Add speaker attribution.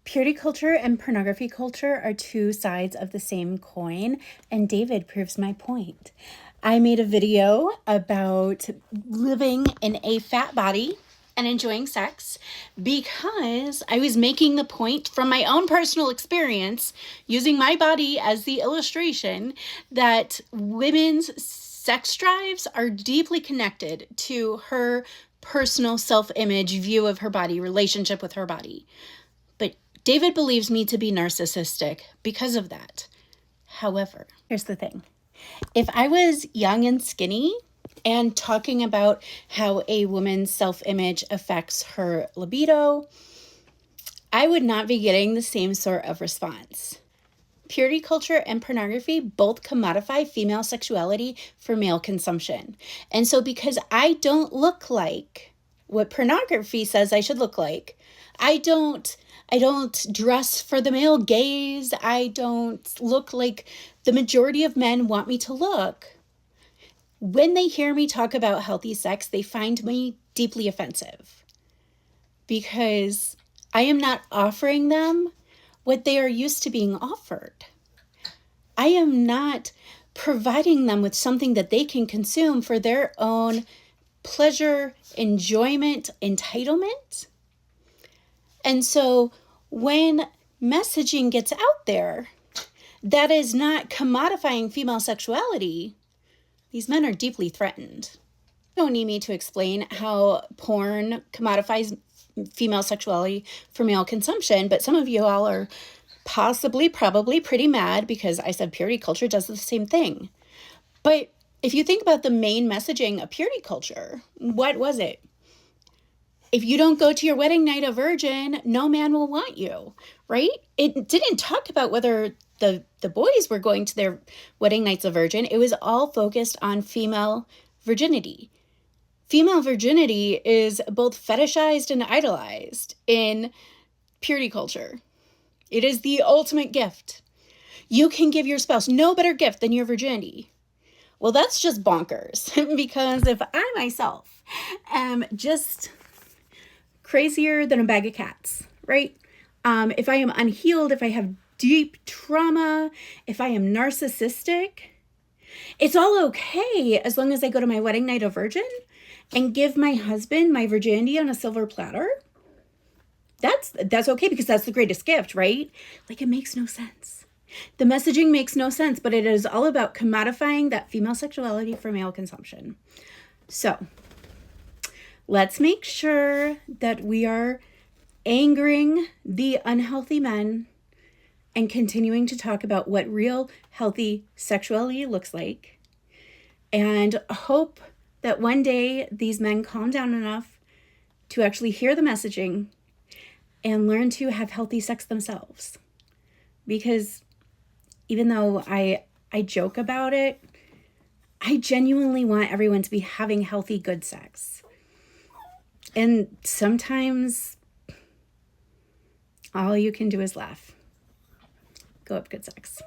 Speaker 1: Purity culture and pornography culture are two sides of the same coin, and David proves my point. I made a video about living in a fat body and enjoying sex because I was making the point from my own personal experience, using my body as the illustration, that women's sex drives are deeply connected to her personal self-image, view of her body, relationship with her body. But David believes me to be narcissistic because of that. However, here's the thing. If I was young and skinny and talking about how a woman's self-image affects her libido, I would not be getting the same sort of response. Purity culture and pornography both commodify female sexuality for male consumption. And so because I don't look like what pornography says I should look like, I don't dress for the male gaze, I don't look like the majority of men want me to look. When they hear me talk about healthy sex, they find me deeply offensive because I am not offering them what they are used to being offered. I am not providing them with something that they can consume for their own pleasure, enjoyment, entitlement. And so when messaging gets out there that is not commodifying female sexuality, these men are deeply threatened. You don't need me to explain how porn commodifies female sexuality for male consumption, but some of you all are probably pretty mad because I said purity culture does the same thing. But if you think about the main messaging of purity culture, what was it? If you don't go to your wedding night a virgin, no man will want you, right? It didn't talk about whether the boys were going to their wedding nights a virgin. It was all focused on female virginity. Female virginity is both fetishized and idolized in purity culture. It is the ultimate gift. You can give your spouse no better gift than your virginity. Well, that's just bonkers because if I myself am just crazier than a bag of cats, right? If I am unhealed, if I have deep trauma, if I am narcissistic, it's all okay as long as I go to my wedding night a virgin and give my husband my virginity on a silver platter. That's okay because that's the greatest gift, right? Like, it makes no sense. The messaging makes no sense, but it is all about commodifying that female sexuality for male consumption. So let's make sure that we are angering the unhealthy men and continuing to talk about what real healthy sexuality looks like, and hope that one day these men calm down enough to actually hear the messaging and learn to have healthy sex themselves. Because even though I joke about it, I genuinely want everyone to be having healthy, good sex. And sometimes all you can do is laugh. Go have good sex.